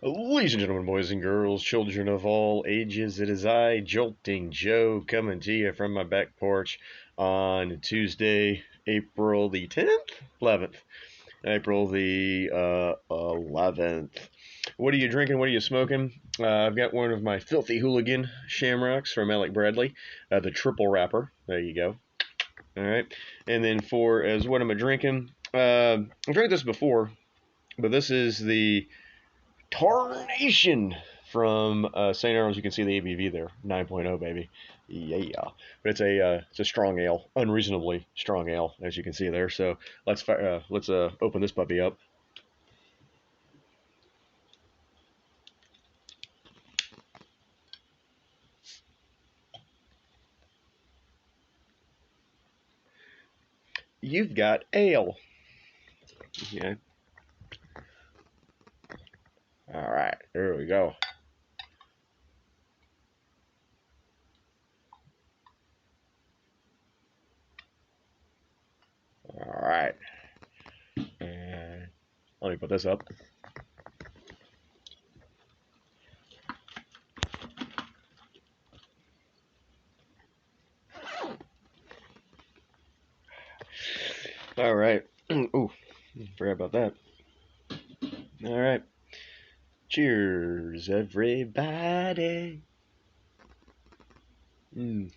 Ladies and gentlemen, boys and girls, children of all ages, it is I, Jolting Joe, coming to you from my back porch on Tuesday, April the 10th? 11th. April the 11th. What are you drinking? What are you smoking? I've got one of my Filthy Hooligan Shamrocks from Alec Bradley, the triple wrapper. There you go. All right. And then what am I drinking? I've drank this before, but this is the Tarnation from St. Arnold's. You can see the ABV there, 9.0, baby. Yeah, but it's a strong ale, unreasonably strong ale, as you can see there. So let's open this puppy up. You've got ale. Yeah. All right, there we go. All right, and let me put this up. All right. Ooh, forgot about that. All right. Cheers, everybody. Mm.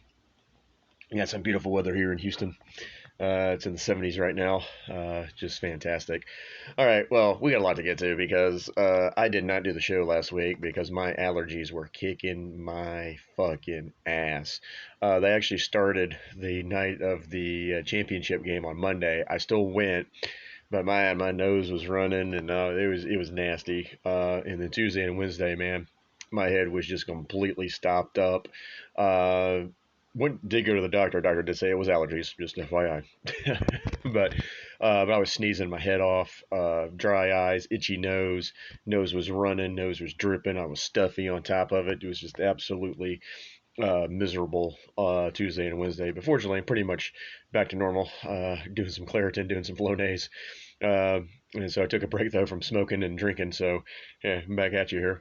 We got some beautiful weather here in Houston. It's in the 70s right now. Just fantastic. All right, well, we got a lot to get to because I did not do the show last week because my allergies were kicking my fucking ass. They actually started the night of the championship game on Monday. I still went, but my nose was running and it was nasty. And then Tuesday and Wednesday, man, my head was just completely stopped up. Uh, did go to the doctor. Doctor did say it was allergies, just FYI. But I was sneezing my head off, dry eyes, itchy nose was running, nose was dripping. I was stuffy on top of it. It was just absolutely miserable Tuesday and Wednesday. But fortunately, I'm pretty much back to normal. Doing some Claritin, doing some Flonase. And so I took a break though from smoking and drinking. So yeah, I'm back at you here.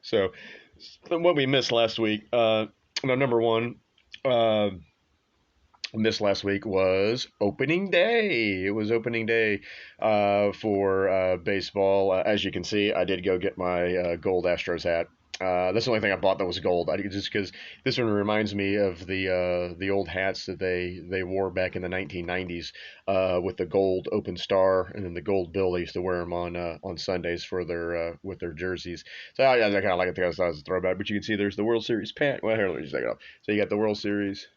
So what we missed last week, number one, uh, missed last week was opening day. It was opening day for baseball. As you can see, I did go get my gold Astros hat. That's the only thing I bought that was gold. Just because this one reminds me of the old hats that they wore back in the 1990s with the gold open star and then the gold bill. They used to wear them on Sundays for their with their jerseys. So I kind of like it because I was a throwback. But you can see there's the World Series patch. Well, here, let me just take it off. So you got the World Series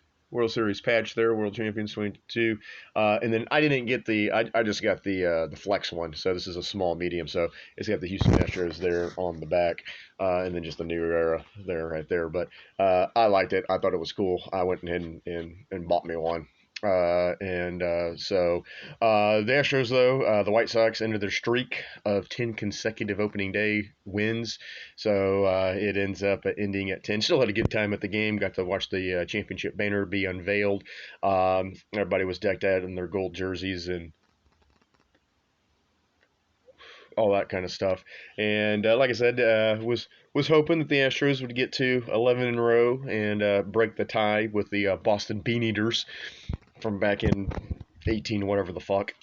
patch there, World Champions 22. And then I didn't get I just got the flex one. So this is a small medium. So it's got the Houston Astros there on the back, and then just the new era there right there. But I liked it. I thought it was cool. I went ahead and bought me one. The Astros, though, the White Sox ended their streak of 10 consecutive opening day wins. So it ends up ending at 10. Still had a good time at the game. Got to watch the championship banner be unveiled. Everybody was decked out in their gold jerseys and all that kind of stuff. And like I said, was hoping that the Astros would get to 11 in a row and break the tie with the Boston Beaneaters from back in 18 whatever the fuck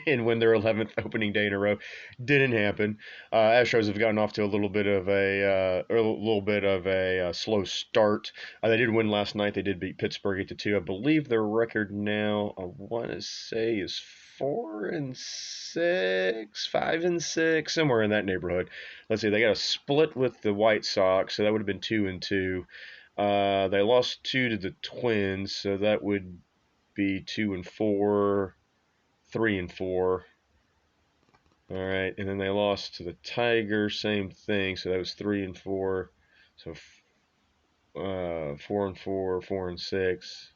and win their 11th opening day in a row. Didn't happen. Astros have gotten off to a slow start. They did win last night. They did beat Pittsburgh 8-2. I believe their record now, I want to say, is 4-6, 5-6, somewhere in that neighborhood. Let's see, they got a split with the White Sox, so that would have been 2-2. They lost two to the Twins, so that would be 2-4, 3-4. All right, and then they lost to the Tigers, same thing. So that was 3-4. So 4-4, 4-6.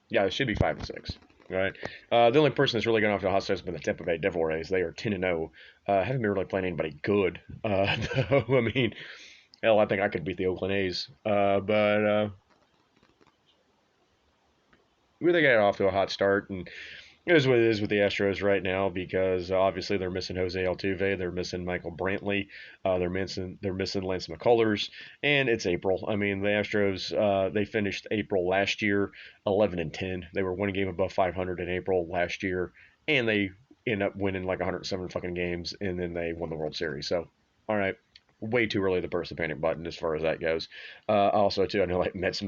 Yeah, it should be 5-6. All right. The only person that's really gone off to a hot start has been the Tampa Bay Devil Rays. They are 10-0. Haven't been really playing anybody good. Though, I mean, hell, I think I could beat the Oakland A's. But we really got off to a hot start, and It is what it is with the Astros right now because obviously they're missing Jose Altuve, they're missing Michael Brantley, they're missing Lance McCullers, and it's April. I mean, the Astros they finished April last year 11-10. They were one game above 500 in April last year, and they end up winning like 107 fucking games, and then they won the World Series. So, all right. Way too early to burst the panic button as far as that goes. Also, too, I know like Mets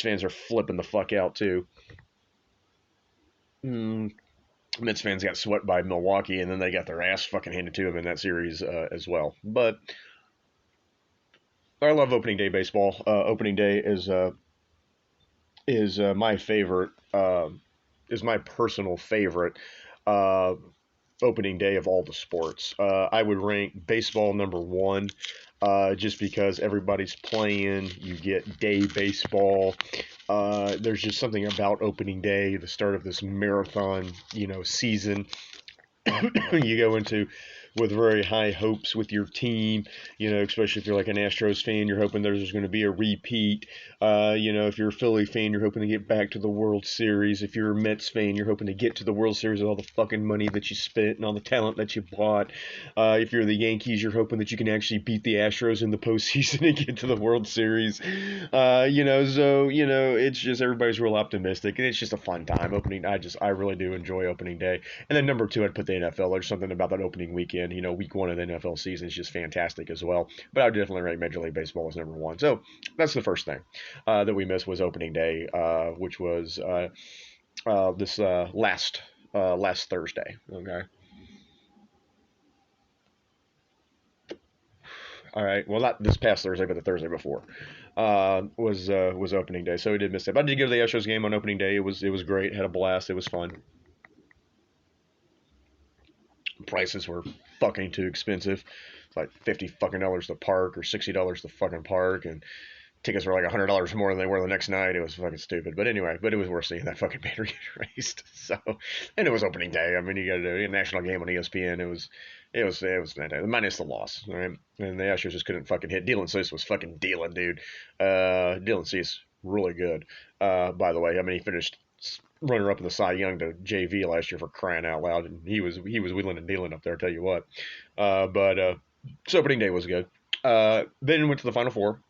fans are flipping the fuck out too. Mm, Mets fans got swept by Milwaukee, and then they got their ass fucking handed to them in that series as well. But I love opening day baseball. Opening day is my favorite. Is my personal favorite uh, opening day of all the sports. I would rank baseball number one. Just because everybody's playing, you get day baseball. There's just something about opening day, the start of this marathon, season you go into with very high hopes with your team, especially if you're like an Astros fan, you're hoping there's going to be a repeat. If you're a Philly fan, you're hoping to get back to the World Series. If you're a Mets fan, you're hoping to get to the World Series with all the fucking money that you spent and all the talent that you bought. If you're the Yankees, you're hoping that you can actually beat the Astros in the postseason and get to the World Series. It's just everybody's real optimistic, and it's just a fun time. I really do enjoy opening day. And then number two, I'd put the NFL. There's something about that opening weekend. Week one of the NFL season is just fantastic as well. But I would definitely rank Major League Baseball as number one. So that's the first thing that we missed was opening day, which was this last Thursday. Okay. All right. Well, not this past Thursday, but the Thursday before was opening day. So we did miss it. But I did go to the Astros game on opening day. It was great. Had a blast. It was fun. Prices were fucking too expensive. It's like $50 to park or $60 to fucking park, and tickets were like $100 more than they were the next night. It was fucking stupid. But anyway, it was worth seeing that fucking banner get raised. So, and it was opening day. I mean, you got to do a national game on ESPN. It was fantastic. Minus the loss, right? And the Astros just couldn't fucking hit. Dylan Cease was fucking dealing, dude. Dylan Cease really good. By the way, I mean he finished runner up in the Cy Young to JV last year for crying out loud, and he was wheeling and dealing up there. I tell you what. But so opening day was good. Then went to the Final Four.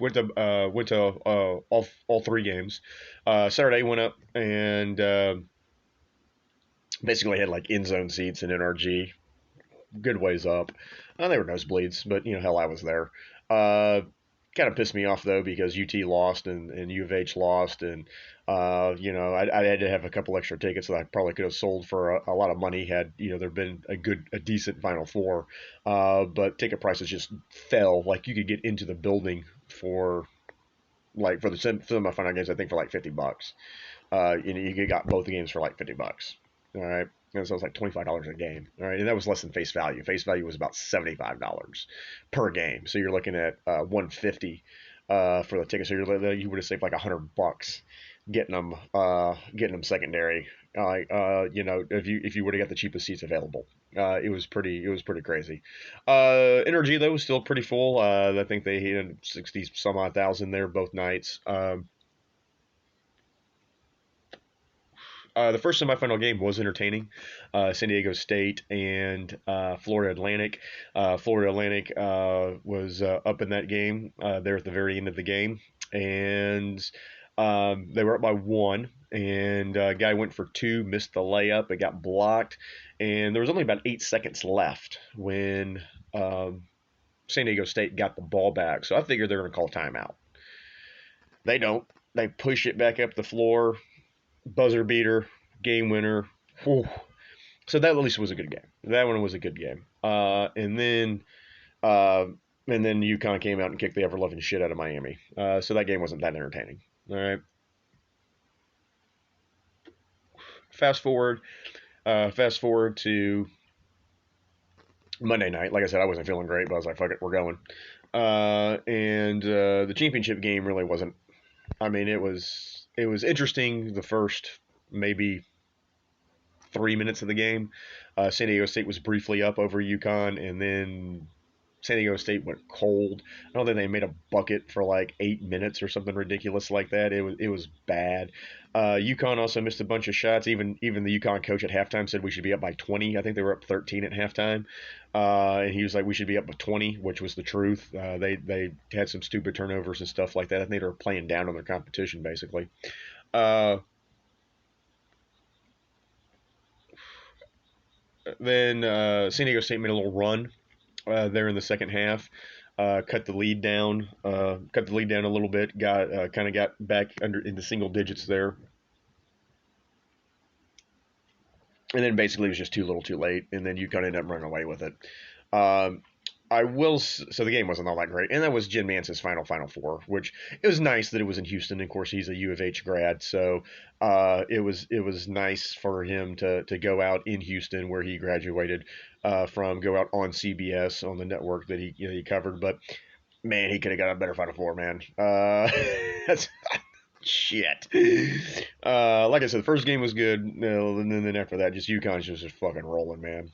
Went to all three games. Saturday went up and basically had like end zone seats in NRG, good ways up. They were nosebleeds, but hell, I was there. Uh, Kind of pissed me off though because UT lost and U of H lost, and I had to have a couple extra tickets that I probably could have sold for a lot of money had there been a decent Final Four. But ticket prices just fell. Like you could get into the building for like for the semifinal games, I think for like $50. You got both the games for like $50. All right. And so it was like $25 a game. All right. And that was less than face value. Face value was about $75 per game. So you're looking at 150 for the ticket. So you would have saved like $100 getting them secondary. If you would have got the cheapest seats available. It was pretty crazy. Energy though was still pretty full. I think they had 60 some odd thousand there both nights. The first semifinal game was entertaining. San Diego State and Florida Atlantic. Florida Atlantic was up in that game there at the very end of the game, and they were up by one. And a guy went for two, missed the layup. It got blocked, and there was only about 8 seconds left when San Diego State got the ball back. So I figured they're going to call timeout. They don't. They push it back up the floor, buzzer beater, game winner. Whew. So that at least was a good game. That one was a good game. Uh, and then UConn came out and kicked the ever loving shit out of Miami. So that game wasn't that entertaining. All right. Fast forward. Fast forward to Monday night. Like I said, I wasn't feeling great, but I was like, "Fuck it, we're going." And the championship game really wasn't. I mean, it was interesting the first maybe 3 minutes of the game. San Diego State was briefly up over UConn, and then San Diego State went cold. I don't think they made a bucket for like 8 minutes or something ridiculous like that. It was bad. UConn also missed a bunch of shots. Even the UConn coach at halftime said we should be up by 20. I think they were up 13 at halftime, and he was like we should be up by 20, which was the truth. They had some stupid turnovers and stuff like that. I think they were playing down on their competition basically. Uh, then San Diego State made a little run there in the second half. Cut the lead down. Cut the lead down a little bit. Got kind of got back under into single digits there, and then basically it was just too little, too late, and then UConn ended up running away with it. Um, so the game wasn't all that great, and that was Jim Nance's Final Four, which it was nice that it was in Houston. Of course, he's a U of H grad, so it was nice for him to go out in Houston where he graduated from, go out on CBS on the network that he covered. But man, he could have got a better Final Four, man. That's shit. Like I said, the first game was good, and then after that, just UConn's just fucking rolling, man.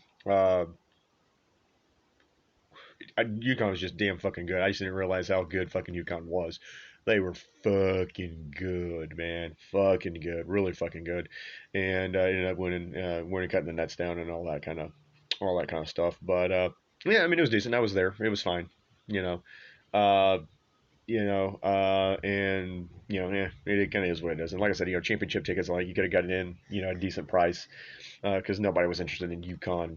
UConn was just damn fucking good. I just didn't realize how good fucking UConn was. They were fucking good, man. Fucking good, really fucking good, and ended up winning, cutting the nets down, and all that kind of stuff. But yeah, I mean, it was decent. I was there. It was fine, you know. Uh, and yeah, it kind of is what it is. And like I said, championship tickets, like you could have got it in, a decent price, because nobody was interested in UConn,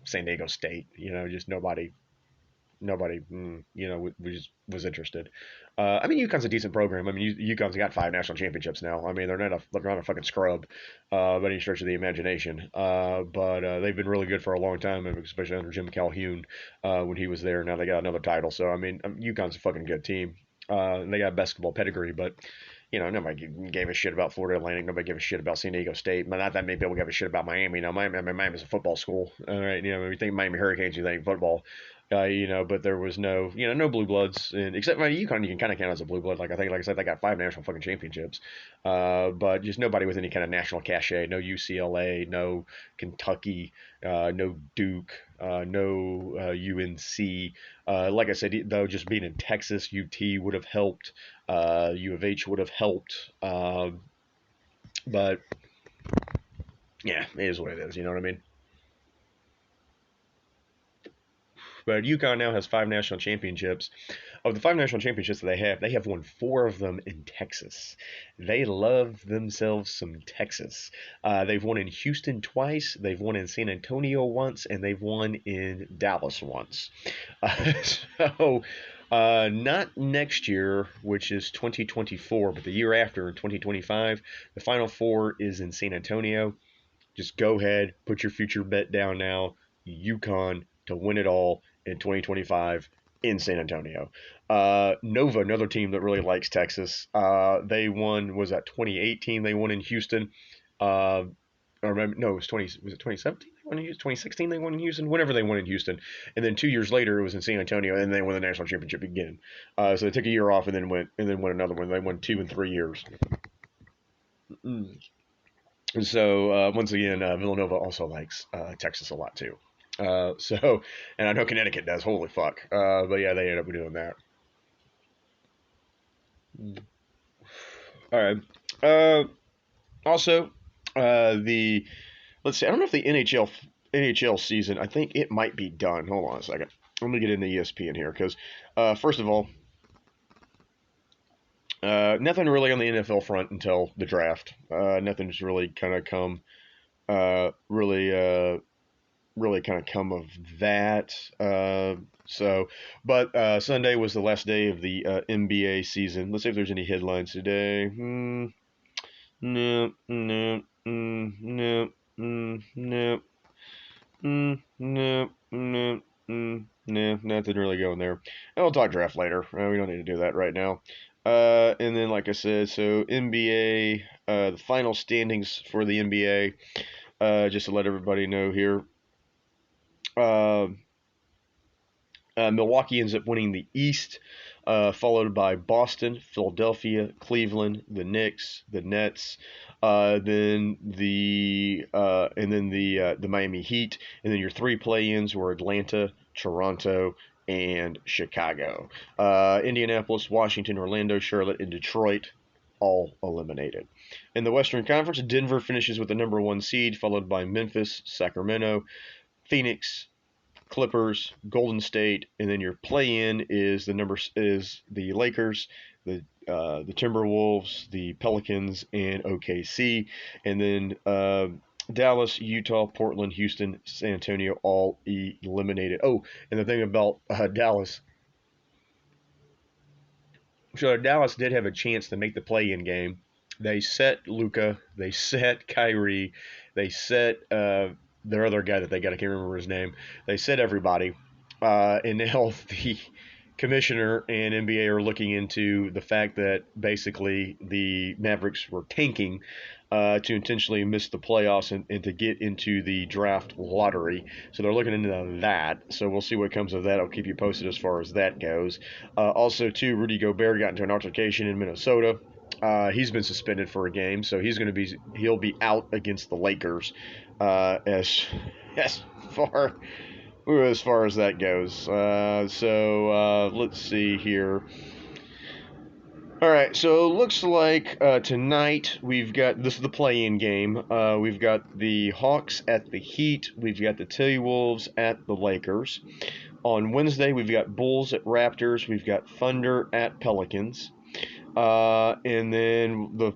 San Diego State. Just nobody, was interested. I mean, UConn's a decent program. I mean, UConn's got 5 national championships now. I mean, they're not a fucking scrub by any stretch of the imagination. But they've been really good for a long time, especially under Jim Calhoun when he was there. Now they got another title. So I mean, UConn's a fucking good team. And they got basketball pedigree, but nobody gave a shit about Florida Atlantic. Nobody gave a shit about San Diego State. But not that many people give a shit about Miami. Miami's a football school. All right. When you think Miami Hurricanes, you think football. But there was no blue bloods, and except UConn, you can kind of count as a blue blood. Like I said, they got 5 national fucking championships, but just nobody with any kind of national cachet. No UCLA, no Kentucky, no Duke, no UNC. Like I said, though, just being in Texas, UT would have helped. U of H would have helped, but yeah, it is what it is. You know what I mean? But UConn now has 5 national championships. Of the 5 national championships that they have won 4 of them in Texas. They love themselves some Texas. They've won in Houston twice, they've won in San Antonio once, and they've won in Dallas once. So, not next year, which is 2024, but the year after, in 2025, the Final Four is in San Antonio. Just go ahead, put your future bet down now. UConn to win it all in 2025 in San Antonio. Nova, another team that really likes Texas. They won. Was that 2018? They won in Houston. I remember, no, was it 2017 they won in Houston? 2016 they won in Houston? Whenever they won in Houston. And then 2 years later it was in San Antonio, and they won the national championship again. So they took a year off and then won another one. They won 2 in 3 years. And so once again, Villanova also likes Texas a lot too. And I know Connecticut does. Holy fuck! But yeah, they ended up doing that. All right. Also, the let's see. I don't know if the NHL season. I think it might be done. Hold on a second. Let me get into ESPN here because first of all, nothing really on the NFL front until the draft. Nothing's really kind of come really kind of come of that. But Sunday was the last day of the NBA season. Let's see if there's any headlines today. No, no, no, no, no, no, nothing really going there. And we'll talk draft later. We don't need to do that right now. And then, like I said, so NBA, the final standings for the NBA, just to let everybody know here. Milwaukee ends up winning the East, followed by Boston, Philadelphia, Cleveland, the Knicks, the Nets, then the Miami Heat, and then your 3 play-ins were Atlanta, Toronto, and Chicago. Indianapolis, Washington, Orlando, Charlotte, and Detroit all eliminated. In the Western Conference, Denver finishes with the number 1 seed, followed by Memphis, Sacramento, Phoenix, Clippers, Golden State, and then your play-in is the Lakers, the Timberwolves, the Pelicans, and OKC, and then Dallas, Utah, Portland, Houston, San Antonio all eliminated. Oh, and the thing about Dallas, so Dallas did have a chance to make the play-in game. They set Luka, they set Kyrie, they set their other guy that they got. I can't remember his name. They set everybody, and now the commissioner and NBA are looking into the fact that basically the Mavericks were tanking to intentionally miss the playoffs and to get into the draft lottery. So they're looking into that. So we'll see what comes of that. I'll keep you posted as far as that goes. Also, too, Rudy Gobert got into an altercation in Minnesota. He's been suspended for a game, so he'll be out against the Lakers as far as far as that goes. Let's see here. All right, so it looks like tonight we've got this is the play-in game. We've got the Hawks at the Heat. We've got the T-Wolves at the Lakers. On Wednesday, we've got Bulls at Raptors. We've got Thunder at Pelicans. And then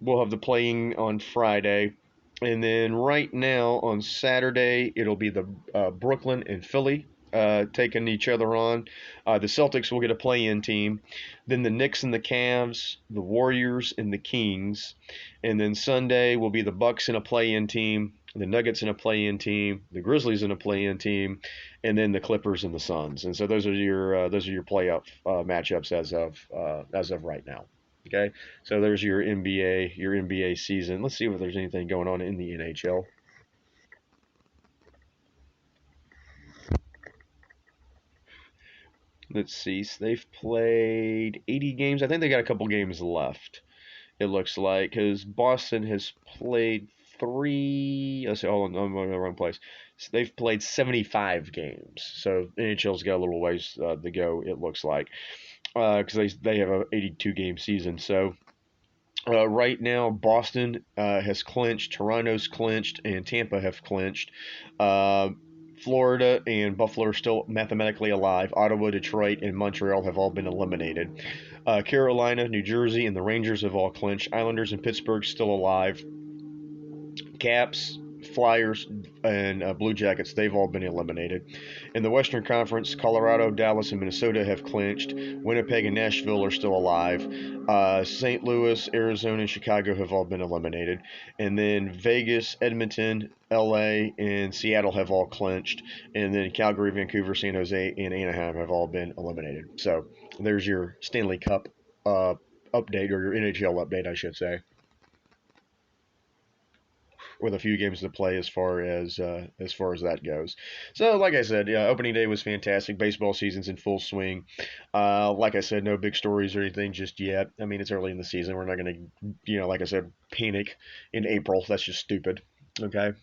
we'll have the playing on Friday. And then right now on Saturday, it'll be the Brooklyn and Philly taking each other on. The Celtics will get a play-in team. Then the Knicks and the Cavs, the Warriors and the Kings. And then Sunday will be the Bucks and a play-in team, the Nuggets in a play-in team, the Grizzlies in a play-in team, and then the Clippers and the Suns. And so those are your playoff matchups as of right now. Okay, so there's your NBA season. Let's see if there's anything going on in the NHL. Let's see. So they've played 80 games. I think they got a couple games left. It looks like because Boston has played three. Let's see. Hold on, I'm in the wrong place. So they've played 75 games. So NHL's got a little ways to go. It looks like because they have a 82 game season. So. Right now, Boston has clinched, Toronto's clinched, and Tampa have clinched. Uh, Florida and Buffalo are still mathematically alive. Ottawa, Detroit, and Montreal have all been eliminated. Carolina, New Jersey, and the Rangers have all clinched. Islanders and Pittsburgh still alive. Caps, Flyers, and Blue Jackets, they've all been eliminated. In the Western Conference, Colorado, Dallas, and Minnesota have clinched. Winnipeg and Nashville are still alive. St. Louis, Arizona, and Chicago have all been eliminated. And then Vegas, Edmonton, LA, and Seattle have all clinched. And then Calgary, Vancouver, San Jose, and Anaheim have all been eliminated. So there's your Stanley Cup update, or your NHL update, I should say, with a few games to play as far as that goes. So, like I said, yeah, opening day was fantastic. Baseball season's in full swing. Like I said, no big stories or anything just yet. I mean, it's early in the season. We're not going to, like I said, panic in April. That's just stupid. Okay.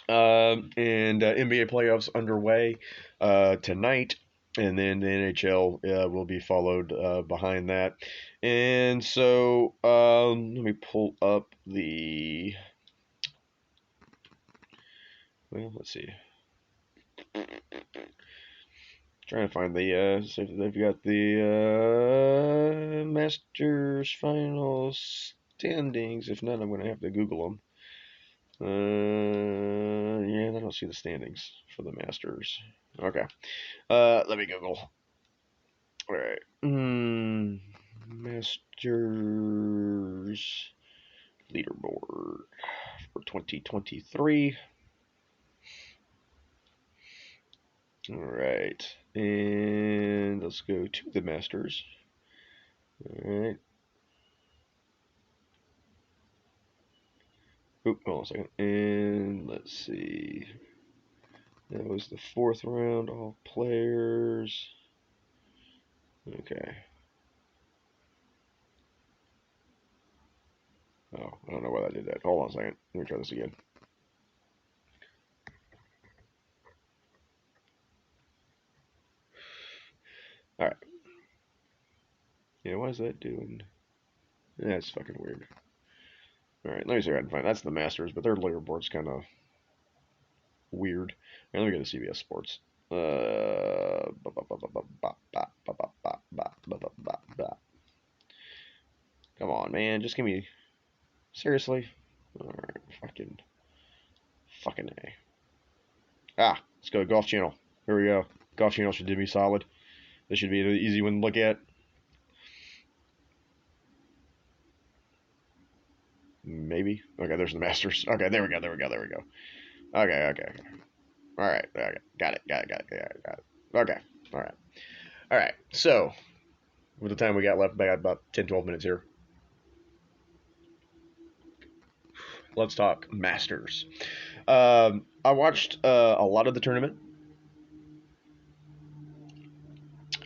And NBA playoffs underway tonight, and then the NHL will be followed behind that. And so let me pull up the. Well, let's see. Trying to find the. So they've got the Masters finals standings. If not, I'm going to have to Google them. Yeah, I don't see the standings for the Masters. Okay. Let me Google. All right. Masters leaderboard for 2023. All right. And let's go to the Masters. All right. Oop, hold on a second. And let's see. That was the fourth round, all players. Okay. Oh, I don't know why I did that. Hold on a second. Let me try this again. is that doing? That's fucking weird. All right, let me see if I can find. That's the Masters, but their leaderboard's kind of weird. Let me go to CBS Sports. Come on, man. Just give me. Seriously? Alright, fucking A. Let's go to Golf Channel. Here we go. Golf Channel should do me solid. This should be an easy one to look at. Maybe. Okay, there's the Masters. Okay, there we go. Okay. All right. Okay. Got it. Okay. All right. All right. So, with the time we got left, I got about 10, 12 minutes here. Let's talk Masters. I watched a lot of the tournament.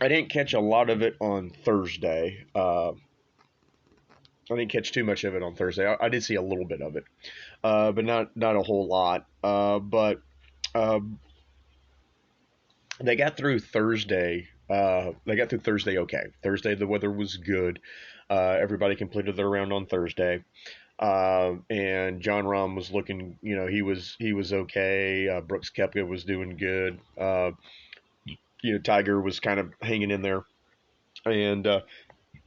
I didn't catch a lot of it on Thursday. I didn't catch too much of it on Thursday. I did see a little bit of it, but not a whole lot. But they got through Thursday. They got through Thursday okay. Thursday the weather was good. Everybody completed their round on Thursday. And Jon Rahm was looking, he was okay. Brooks Koepka was doing good. Tiger was kind of hanging in there, and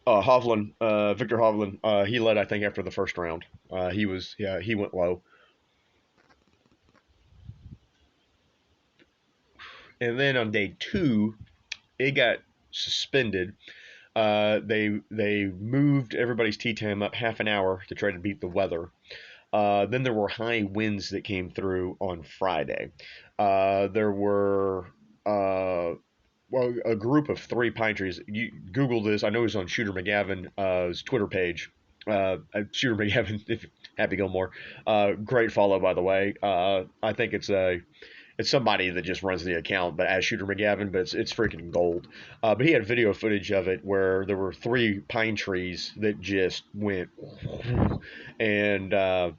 Hovland, Victor Hovland, he led I think after the first round. He went low, and then on day two, it got suspended. They moved everybody's tee time up half an hour to try to beat the weather. Then there were high winds that came through on Friday. There were a group of 3 pine trees. You Google this. I know he's on Shooter McGavin's Twitter page. Shooter McGavin, Happy Gilmore. Great follow, by the way. I think it's somebody that just runs the account, but as Shooter McGavin, but it's freaking gold. But he had video footage of it where there were 3 pine trees that just went and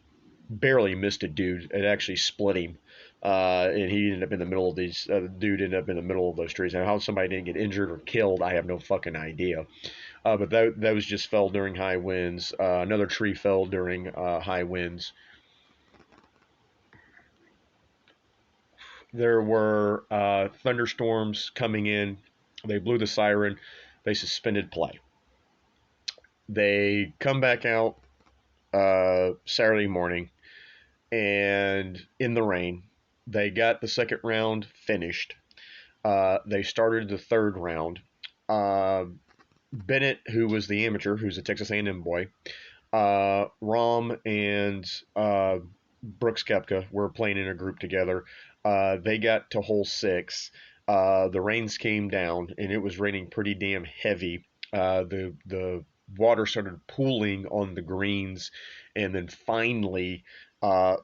barely missed a dude. It actually split him. And he ended up in the middle of these. Dude ended up in the middle of those trees. And how somebody didn't get injured or killed, I have no fucking idea. But those just fell during high winds. Another tree fell during high winds. There were thunderstorms coming in. They blew the siren. They suspended play. They come back out Saturday morning, and in the rain, they got the second round finished. They started the third round. Bennett, who was the amateur, who's a Texas A&M boy, Rahm and Brooks Koepka were playing in a group together. They got to hole 6. The rains came down, and it was raining pretty damn heavy. The water started pooling on the greens, and then finally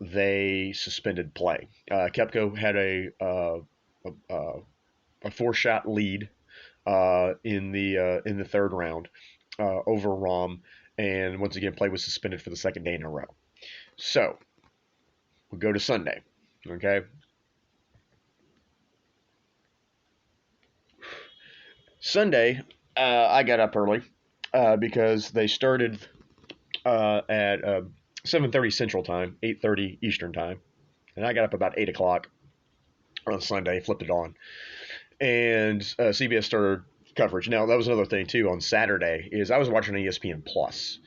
they suspended play. Koepka had a 4-shot lead in the third round over Rahm, and once again play was suspended for the second day in a row. So we'll go to Sunday. Okay. Sunday, I got up early because they started at 7:30 Central Time, 8:30 Eastern Time, and I got up about 8 o'clock on Sunday, flipped it on, and CBS started coverage. Now that was another thing too. On Saturday is I was watching ESPN Plus.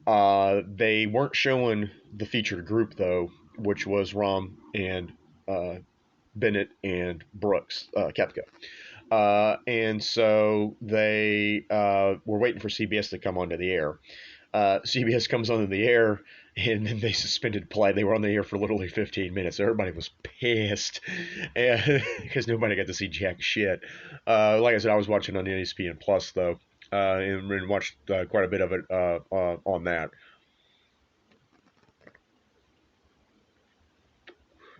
They weren't showing the featured group though, which was Rahm and Bennett and Brooks Koepka. And so they were waiting for CBS to come onto the air. CBS comes onto the air, and then they suspended play. They were on the air for literally 15 minutes. Everybody was pissed because nobody got to see jack shit. Like I said, I was watching on ESPN Plus, though, and watched quite a bit of it on that.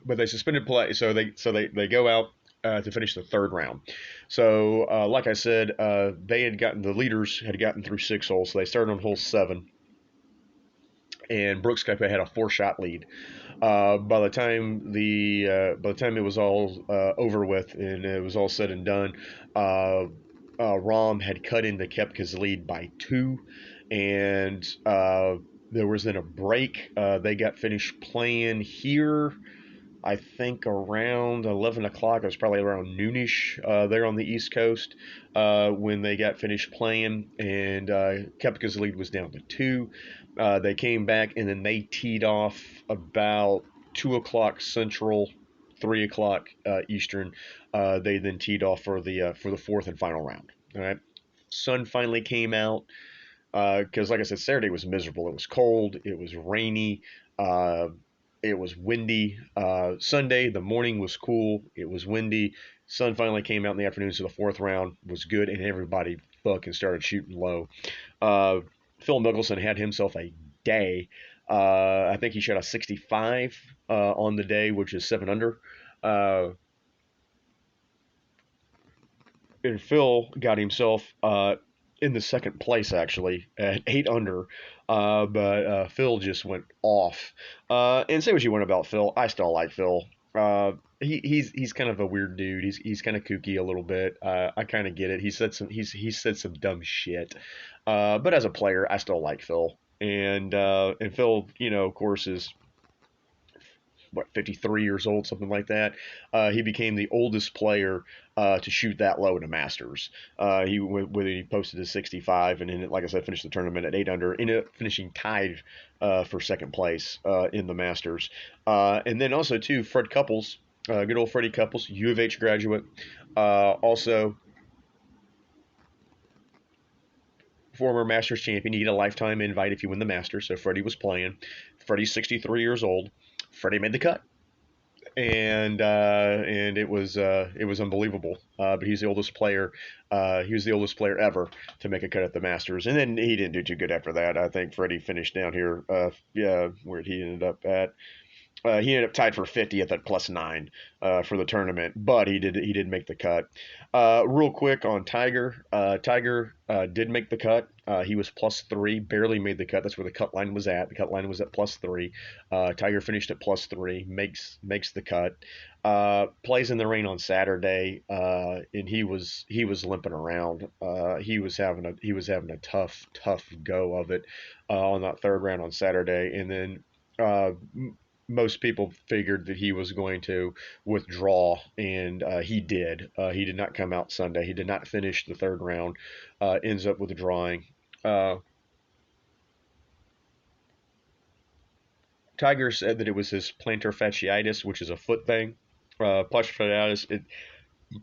But they suspended play, so they go out to finish the third round. So, like I said, the leaders had gotten through 6 holes, so they started on hole 7, and Brooks Koepka had a 4-shot lead. By the time it was all over with and it was all said and done, Rahm had cut into Kepka's lead by 2, and there was then a break. They got finished playing here, I think around 11 o'clock. It was probably around noonish there on the East Coast when they got finished playing, and Kepka's lead was down to 2. They came back, and then they teed off about 2 o'clock Central, 3 o'clock Eastern. They then teed off for the fourth and final round. All right. Sun finally came out because, like I said, Saturday was miserable. It was cold. It was rainy. Uh, it was windy. Sunday, the morning was cool. It was windy. Sun finally came out in the afternoon, so the fourth round was good, and everybody fucking started shooting low. Uh, Phil Mickelson had himself a day. I think he shot a 65 on the day, which is 7 under. Uh, and Phil got himself in the second place actually at 8 under. But Phil just went off. And say what you want about Phil, I still like Phil. He's kind of a weird dude. He's kind of kooky a little bit. I kind of get it. He said some dumb shit. But as a player, I still like Phil. And Phil, of course, is what 53 years old, something like that. He became the oldest player to shoot that low in a Masters. He posted a 65, and then, like I said, finished the tournament at 8 under, ended up finishing tied for second place in the Masters. And then also too, Fred Couples, good old Freddie Couples, U of H graduate, also former Masters champion. You get a lifetime invite if you win the Masters. So Freddie was playing. Freddie's 63 years old. Freddie made the cut, and it was unbelievable. But he's the oldest player. He was the oldest player ever to make a cut at the Masters, and then he didn't do too good after that. I think Freddie finished down here. Yeah, where he ended up at. He ended up tied for 50th at +9 for the tournament, but he did make the cut. Real quick on Tiger. Tiger did make the cut. He was +3, barely made the cut. That's where the cut line was at. The cut line was at +3. Tiger finished at +3, makes the cut. Plays in the rain on Saturday, and he was limping around. He was having a tough go of it on that third round on Saturday, and then. Most people figured that he was going to withdraw, and he did. He did not come out Sunday. He did not finish the third round. Ends up withdrawing. Uh, Tiger said that it was his plantar fasciitis, which is a foot thing. Plantar fasciitis,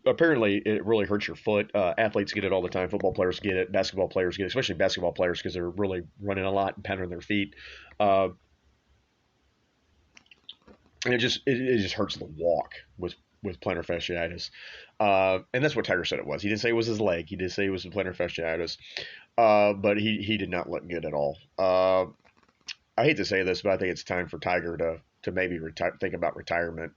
apparently it really hurts your foot. Athletes get it all the time. Football players get it. Basketball players get it, especially basketball players because they're really running a lot and pounding their feet. Uh, and it just hurts the walk with plantar fasciitis, and that's what Tiger said it was. He didn't say it was his leg. He did say it was the plantar fasciitis, but he did not look good at all. I hate to say this, but I think it's time for Tiger to maybe think about retirement.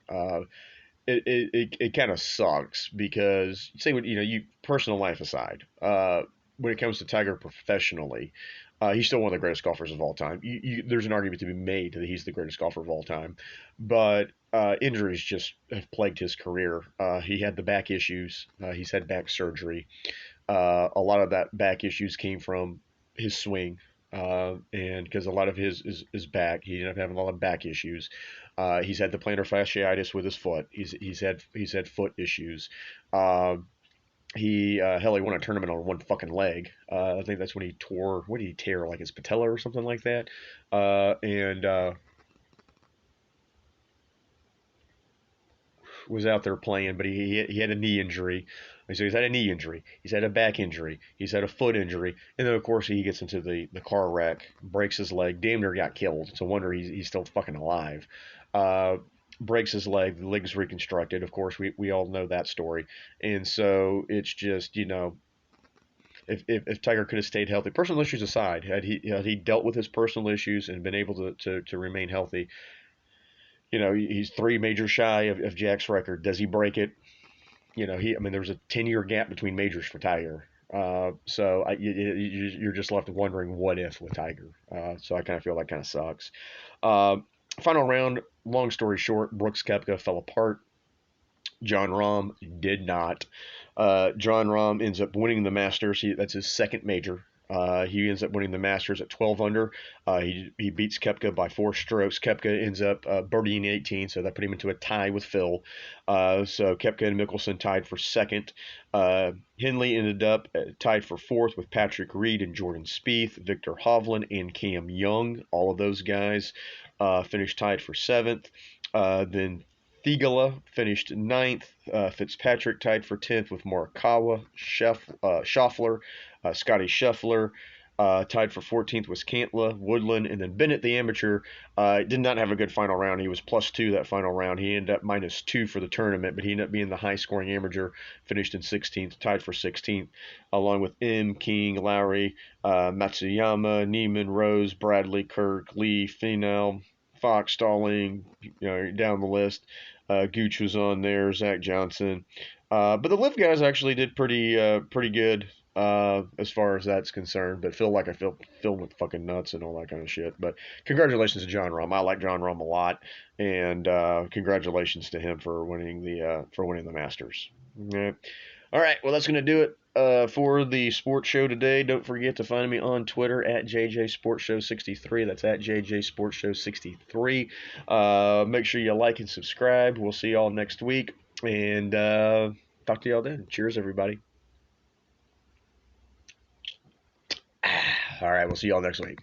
It kind of sucks because say what you personal life aside, when it comes to Tiger professionally, he's still one of the greatest golfers of all time. There's an argument to be made that he's the greatest golfer of all time, but injuries just have plagued his career. He had the back issues. He's had back surgery. A lot of that back issues came from his swing, and because a lot of his back, he ended up having a lot of back issues. He's had the plantar fasciitis with his foot. He's had foot issues. He won a tournament on one fucking leg. I think that's when he tore. What did he tear? Like his patella or something like that. And was out there playing, but he had a knee injury. So he's had a knee injury. He's had a back injury. He's had a foot injury, and then of course he gets into the car wreck, breaks his leg, damn near got killed. It's a wonder he's still fucking alive. Uh, Breaks his leg, the leg's reconstructed. Of course, we all know that story, and so it's just if Tiger could have stayed healthy, personal issues aside, had he dealt with his personal issues and been able to remain healthy, he's 3 majors shy of Jack's record. Does he break it? I mean, there was a 10-year gap between majors for Tiger. So you're just left wondering what if with Tiger. So I kind of feel that kind of sucks. Uh, Final round, long story short, Brooks Koepka fell apart. John Rahm did not. John Rahm ends up winning the Masters. That's his second major. He ends up winning the Masters at 12 under. He beats Koepka by 4 strokes. Koepka ends up birdieing 18, so that put him into a tie with Phil. So Koepka and Mickelson tied for second. Henley ended up tied for fourth with Patrick Reed and Jordan Spieth, Victor Hovland, and Cam Young. All of those guys finished tied for seventh. Then Thigala finished ninth. Fitzpatrick tied for 10th with Morikawa. Scheffler, Scotty Scheffler tied for 14th was Cantla, Woodland, and then Bennett, the amateur, did not have a good final round. He was +2 that final round. He ended up -2 for the tournament, but he ended up being the high-scoring amateur, finished in 16th, tied for 16th, along with M, King, Lowry, Matsuyama, Neiman, Rose, Bradley, Kirk, Lee, Finau, Fox, Stalling, down the list. Gooch was on there, Zach Johnson. But the live guys actually did pretty good as far as that's concerned. But I feel with fucking nuts and all that kind of shit. But congratulations to John Rahm. I like John Rahm a lot, and congratulations to him for winning the Masters. Yeah. All right, well that's gonna do it for the sports show today. Don't forget to find me on Twitter at JJ Sports Show 63. That's at JJ Sports Show 63. Make sure you like and subscribe. We'll see y'all next week, and talk to y'all then. Cheers, everybody. All right, we'll see y'all next week.